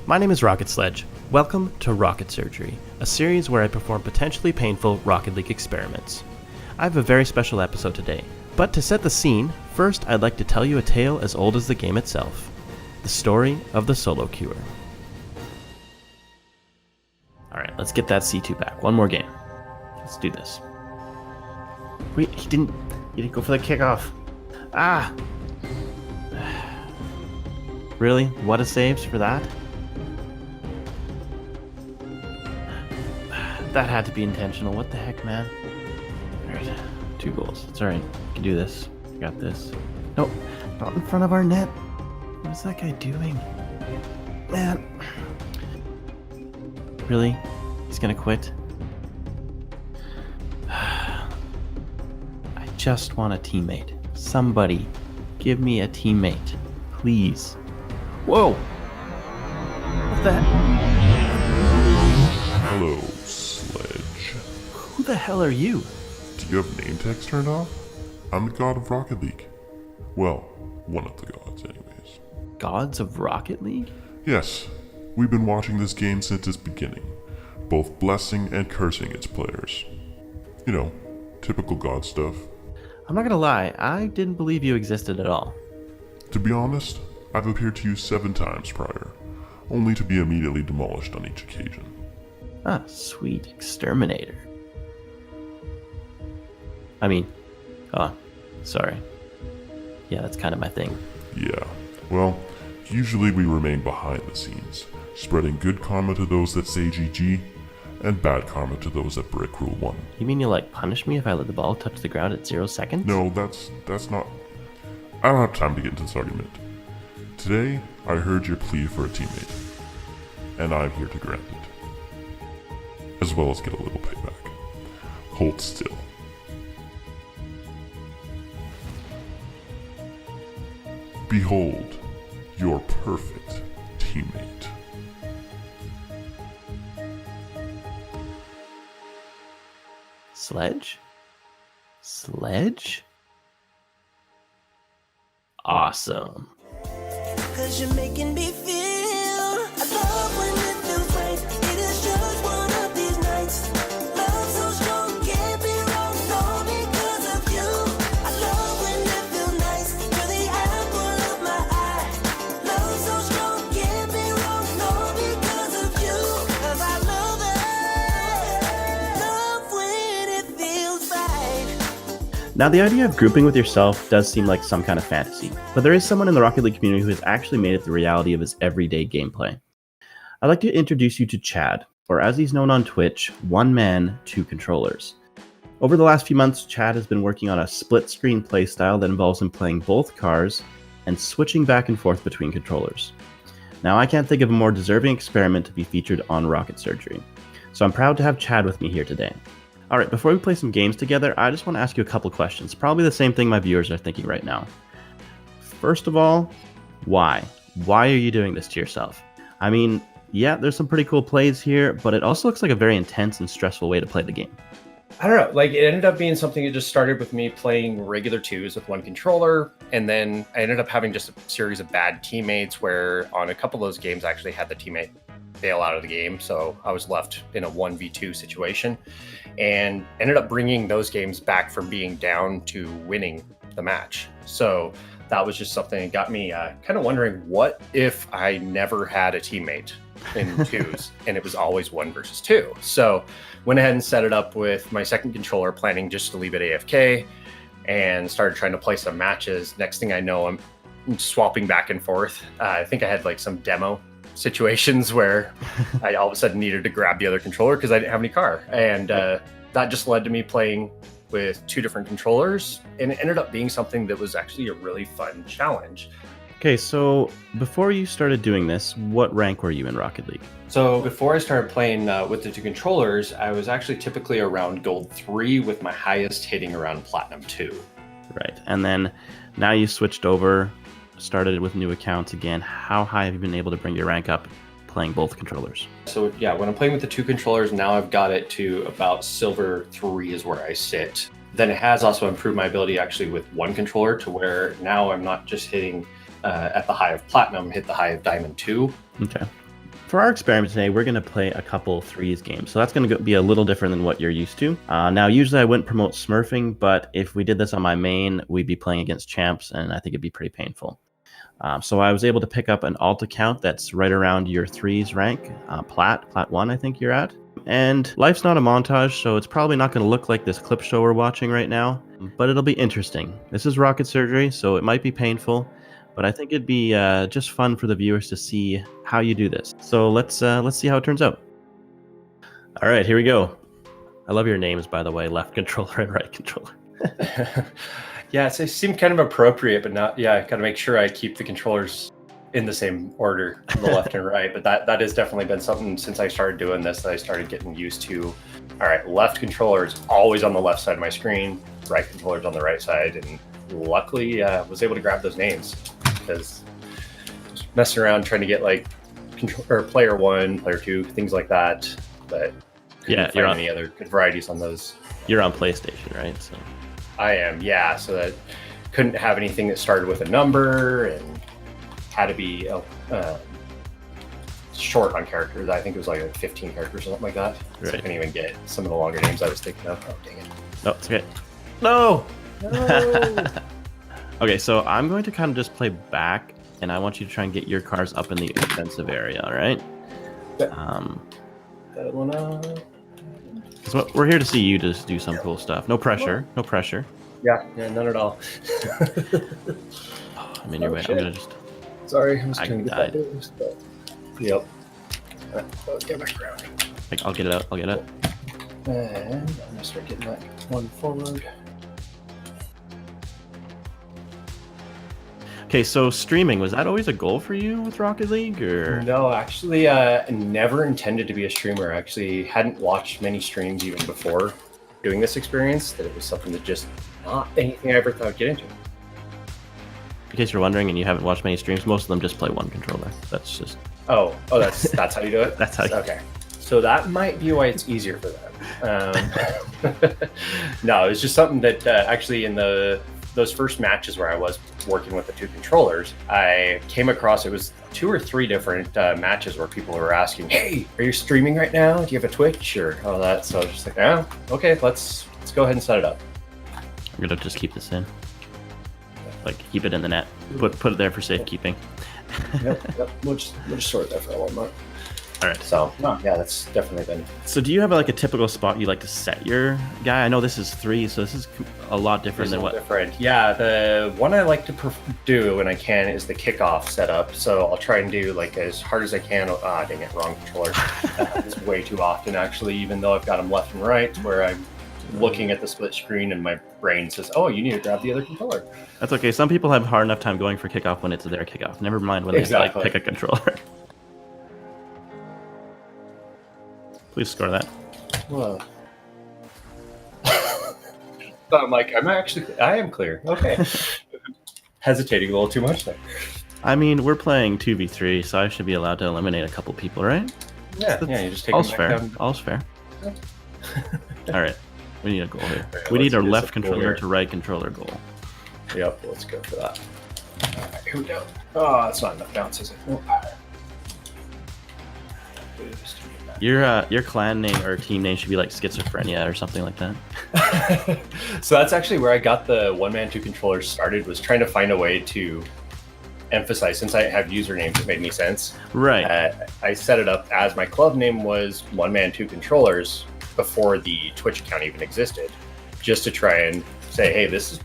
My name is Rocket Sledge. Welcome to Rocket Surgery, a series where I perform potentially painful Rocket League experiments. I have a very special episode today, but to set the scene, first I'd like to tell you a tale as old as the game itself. The story of the solo queuer. Alright, let's get that C2 back. One more game. Let's do this. Wait, he didn't go for the kickoff. Ah! Really? What a saves for that? That had to be intentional. What the heck, man? Alright, 2 goals. It's alright. I can do this. I got this. Nope, not in front of our net. What is that guy doing? Man. Really? He's gonna quit? I just want a teammate. Somebody, give me a teammate. Please. Whoa! What the heck? Hello, Sledge. Who the hell are you? Do you have name tags turned off? I'm the god of Rocket League. Well, one of the gods, anyways. Gods of Rocket League? Yes, we've been watching this game since its beginning, both blessing and cursing its players. You know, typical god stuff. I'm not gonna lie, I didn't believe you existed at all. To be honest, I've appeared to you 7 times prior, only to be immediately demolished on each occasion. Ah, sweet exterminator. Sorry. Yeah, that's kind of my thing. Yeah, well, usually we remain behind the scenes, spreading good karma to those that say GG, and bad karma to those that break Rule 1. You mean you'll punish me if I let the ball touch the ground at 0 seconds? No, that's not... I don't have time to get into this argument. Today, I heard your plea for a teammate, and I'm here to grant it, as well as get a little payback. Hold still. Behold, your perfect teammate. Sledge? Sledge? Awesome. 'Cause you're making me feel I love when it feels right. It is just one of these nights. Love so strong, can't be wrong. No, because of you. I love when it feels nice. You're the apple of my eye. Love so strong, can't be wrong. No, because of you. 'Cause I love it. Love when it feels right. Now, the idea of grouping with yourself does seem like some kind of fantasy, but there is someone in the Rocket League community who has actually made it the reality of his everyday gameplay. I'd like to introduce you to Chad, or as he's known on Twitch, One Man, Two Controllers. Over the last few months, Chad has been working on a split-screen playstyle that involves him playing both cars and switching back and forth between controllers. Now, I can't think of a more deserving experiment to be featured on Rocket Surgery, so I'm proud to have Chad with me here today. Alright, before we play some games together, I just want to ask you a couple questions. Probably the same thing my viewers are thinking right now. First of all, why? Why are you doing this to yourself? I mean, yeah, there's some pretty cool plays here, but it also looks like a very intense and stressful way to play the game. I don't know, it ended up being something that just started with me playing regular 2s with one controller, and then I ended up having just a series of bad teammates where on a couple of those games I actually had the teammate bail out of the game, so I was left in a 1v2 situation, and ended up bringing those games back from being down to winning the match. So that was just something that got me kind of wondering, what if I never had a teammate in 2s and it was always 1 versus 2? So went ahead and set it up with my second controller, planning just to leave it AFK, and started trying to play some matches. Next thing I know, I'm swapping back and forth. I think I had some demo situations where I all of a sudden needed to grab the other controller because I didn't have any car, and that just led to me playing with 2 different controllers, and it ended up being something that was actually a really fun challenge. Okay, so before you started doing this, what rank were you in Rocket League? So before I started playing with the 2 controllers, I was actually typically around gold 3 with my highest hitting around platinum 2. Right, and then now you switched over, started with new accounts again. How high have you been able to bring your rank up playing both controllers? So yeah, when I'm playing with the 2 controllers, now I've got it to about silver 3 is where I sit. Then it has also improved my ability actually with 1 controller to where now I'm not just hitting at the high of platinum, hit the high of diamond 2. Okay. For our experiment today, we're going to play a couple threes games. So that's going to be a little different than what you're used to. Now, usually I wouldn't promote smurfing, but if we did this on my main, we'd be playing against champs, and I think it'd be pretty painful. So I was able to pick up an alt account that's right around your threes rank, plat 1, I think you're at. And life's not a montage, so it's probably not going to look like this clip show we're watching right now, but it'll be interesting. This is rocket surgery, so it might be painful, but I think it'd be just fun for the viewers to see how you do this. So let's see how it turns out. All right, here we go. I love your names, by the way, left controller and right controller. Yeah, it seemed kind of appropriate, but not. Yeah, I got to make sure I keep the controllers in the same order, the left and right. But that has definitely been something since I started doing this that I started getting used to. All right, left controller is always on the left side of my screen, right controller is on the right side, and luckily was able to grab those names because just messing around trying to get like player 1, player 2, things like that. But Yeah, you're on any other good varieties on those. You're on PlayStation, right? So I am, yeah. So that couldn't have anything that started with a number and had to be short on characters. I think it was like 15 characters or something like that. Right. So I couldn't even get some of the longer names I was thinking of. Oh, dang it. no, it's okay. No. No. Okay, so I'm going to kind of just play back, and I want you to try and get your cars up in the offensive area. All right. That one up. So we're here to see you just do some cool stuff. No pressure. No pressure. Yeah, none at all. I'm in your way. shit. I'm gonna just. Sorry, I was I trying to get died. that boost, but... Yep. I'll get back around. I'll get it out. I'll get it. And I'm gonna start getting that one forward. Okay, so streaming, was that always a goal for you with Rocket League, or? No, actually, never intended to be a streamer. I actually hadn't watched many streams even before doing this experience. That it was something that just not anything I ever thought I'd get into. In case you're wondering, and you haven't watched many streams, most of them just play one controller. That's just. Oh, that's how you do it. That's how. Okay, so that might be why it's easier for them. No, it's just something that actually in those first matches where I was working with the two controllers, I came across, it was 2 or 3 different matches where people were asking, "Hey, are you streaming right now? Do you have a Twitch or all that?" So I was just like, "Oh, okay, let's go ahead and set it up." I'm gonna just keep this in. Like keep it in the net. Put it there for safekeeping. Yep. We'll just store it there for a little bit. All right. So, no, yeah, that's definitely been. So do you have like a typical spot you like to set your guy? I know this is 3, so this is a lot different than what. Different. Yeah, the one I like to do when I can is the kickoff setup. So I'll try and do like as hard as I can. Dang it, wrong controller. It's way too often actually, even though I've got them left and right, where I'm looking at the split screen and my brain says, "Oh, you need to grab the other controller." That's okay. Some people have a hard enough time going for kickoff when it's their kickoff. Never mind when they Exactly. like pick a controller. Please score that. Whoa. So I'm like, I am clear. Okay. Hesitating a little too much there. I mean, we're playing 2v3, so I should be allowed to eliminate a couple people, right? Yeah, you just take All's them back fair. down. All's fair. All right. We need a goal here. Right, We need let's our do left some goal controller here. to right controller goal. Yep, let's go for that. All right, here we go. Oh, that's not enough bounce, is it? Nope. Your clan name or team name should be like schizophrenia or something like that. So that's actually where I got the one-man, two controllers started, was trying to find a way to emphasize, since I have usernames that made me sense. Right. I set it up as my club name was one man, two controllers before the Twitch account even existed, just to try and say, hey, this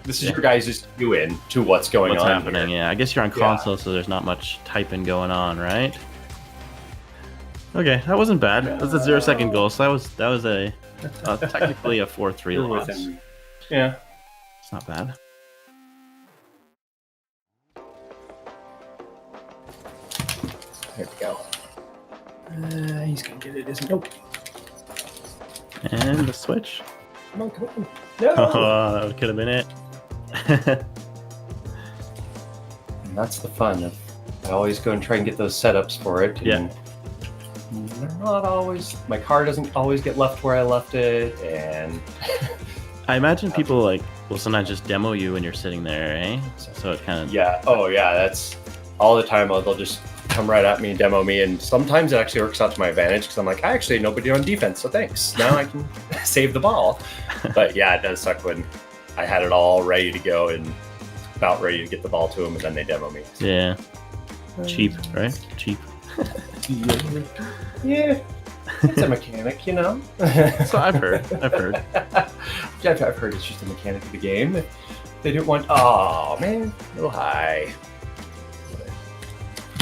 is your guys' cue in to what's going What's on happening? here. Yeah, I guess you're on console, so there's not much typing going on, right? Okay, that wasn't bad. That was a 0-second goal, so that was a technically a 4-3 loss. Yeah. It's not bad. There we go. He's gonna get it, isn't he? Nope. And the switch. Come on. No. Oh, that could have been it. And that's the fun of I always go and try and get those setups for it. Yeah. And they're not always. My car doesn't always get left where I left it, and I imagine people will sometimes just demo you when you're sitting there, eh? So it kind of yeah. Oh yeah, that's all the time. They'll just come right at me, demo me, and sometimes it actually works out to my advantage because I'm like, I actually had nobody on defense, so thanks. Now I can save the ball. But yeah, it does suck when I had it all ready to go and about ready to get the ball to them, and then they demo me. Yeah. Cheap, right? Cheap. Yeah. It's a mechanic, you know? So I've heard. Yeah, I've heard it's just a mechanic of the game. They didn't want. Oh, man. A little high.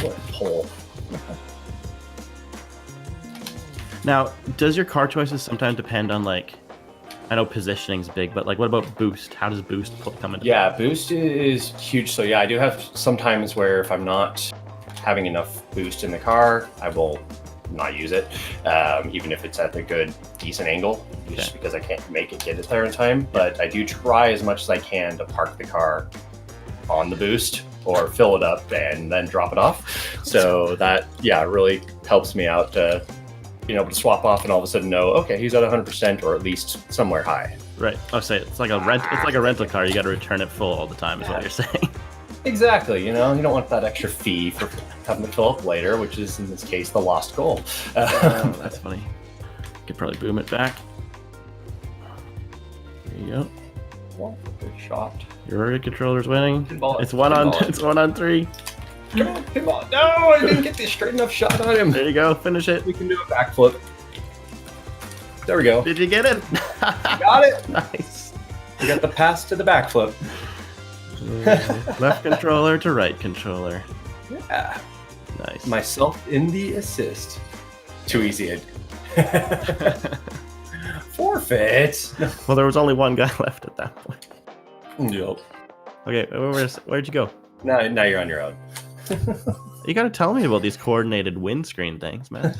What a pull. Now, does your car choices sometimes depend on, like, I know positioning's big, but, like, what about boost? How does boost come into Yeah, boost is huge. So, yeah, I do have some times where if I'm not having enough boost in the car, I will not use it, even if it's at a good, decent angle, just because I can't make it get it there in time. But I do try as much as I can to park the car on the boost or fill it up and then drop it off. So that, yeah, really helps me out being able to swap off and all of a sudden know, okay, he's at 100% or at least somewhere high. Right. I'll say it's like a rental car. You got to return it full all the time, is what you're saying. Exactly. You know, you don't want that extra fee for having to fill up later, which is in this case the lost goal. That's funny. Could probably boom it back. There you go. Well, good shot. Your right controller's winning. Pinball it. It's one on 3. Come on, pinball. No, I didn't get the straight enough shot on him. There you go. Finish it. We can do a backflip. There we go. Did you get it? Got it. Nice. We got the pass to the backflip. Left controller to right controller. Yeah. Nice. Myself in the assist. Too easy. Forfeit. Well, there was only one guy left at that point. Yep. Okay, where'd you go? Now you're on your own. You gotta tell me about these coordinated windscreen things, man.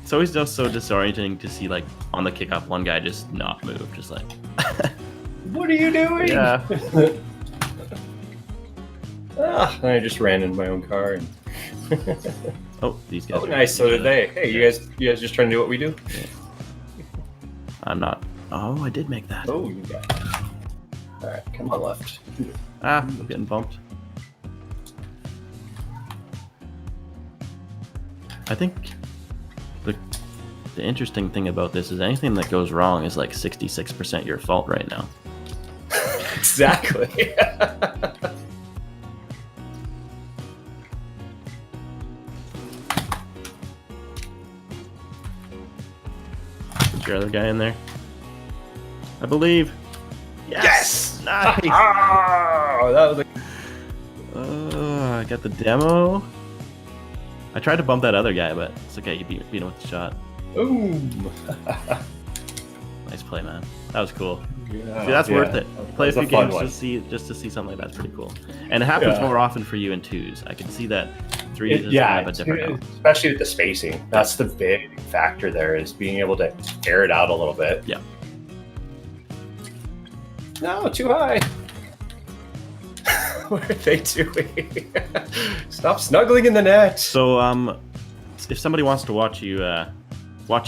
It's always just so disorienting to see, like, on the kickoff, one guy just not move, just like... What are you doing? Yeah. I just ran in my own car. And Oh, these guys. oh, nice. So did they. Hey, you guys just trying to do what we do? Yeah. I'm not. Oh, I did make that. Oh, you got it. All right, come on left. I'm getting bumped. I think the interesting thing about this is anything that goes wrong is like 66% your fault right now. Exactly. Put your other guy in there. I believe. Yes! Nice! Oh, that was I got the demo. I tried to bump that other guy, but it's okay. You beat him with the shot. Boom. Nice play, man. That was cool. Yeah, See, that's worth it. Play a few games one. just to see something like that's pretty cool. And it happens more often for you in 2s. I can see that 3s is kind of a different. Especially with the spacing. That's the big factor there, is being able to air it out a little bit. Yeah. No, too high. What are they doing? Stop snuggling in the net. So, if somebody wants to watch you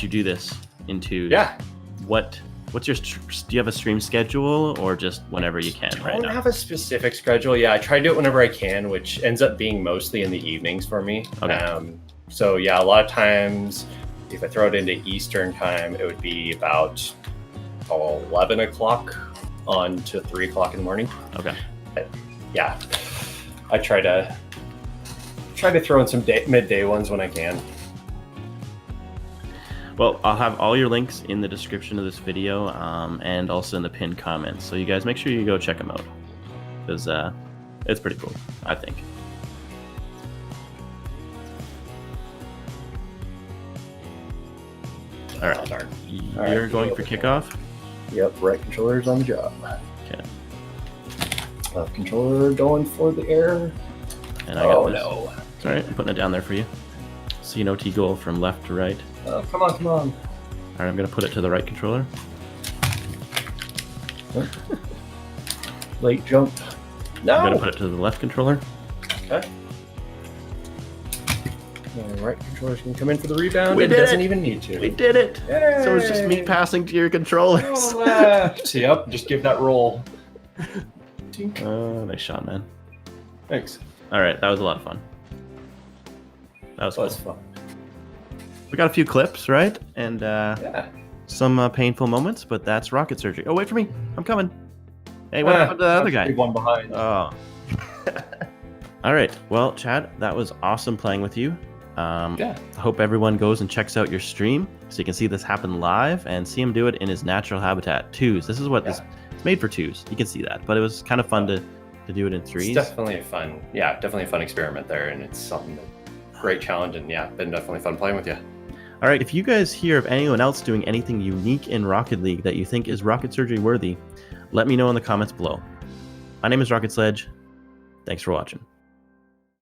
do this in 2s, what's your do you have a stream schedule or just whenever you can right I don't now? have a specific schedule. Yeah, I try to do it whenever I can, which ends up being mostly in the evenings for me. Okay. So yeah, a lot of times if I throw it into Eastern time, it would be about 11 o'clock on to 3 o'clock in the morning. Okay. Yeah, I try to throw in some midday ones when I can. Well, I'll have all your links in the description of this video and also in the pinned comments. So you guys make sure you go check them out because it's pretty cool, I think. All right. Darn. You're going for kickoff? Yep, right controller's on the job. Okay. Left controller going for the air. And I got this. No. It's all right. I'm putting it down there for you. See an OT goal from left to right. Oh, come on. All right, I'm going to put it to the right controller. Late jump. No. I'm going to put it to the left controller. Okay. The right controller's going to come in for the rebound. We It did doesn't it. even need to. We did it. Yay. So it's just me passing to your controllers. Go left. Yep, just give that roll. Tink. Nice shot, man. Thanks. All right, that was a lot of fun. That was That cool. was fun. We got a few clips, right? And Yeah. some painful moments, but that's rocket surgery. Oh, wait for me. I'm coming. Hey, what happened to the other guy? Big one behind. Oh. All right. Well, Chad, that was awesome playing with you. Yeah. I hope everyone goes and checks out your stream so you can see this happen live and see him do it in his natural habitat. Twos. This is what this it's made for twos. You can see that, but it was kind of fun to do it in threes. It's definitely a fun, definitely a fun experiment there, and it's something that great challenge, and been definitely fun playing with you. All right. If you guys hear of anyone else doing anything unique in Rocket League that you think is rocket surgery worthy, let me know in the comments below. My name is Rocket Sledge. Thanks for watching.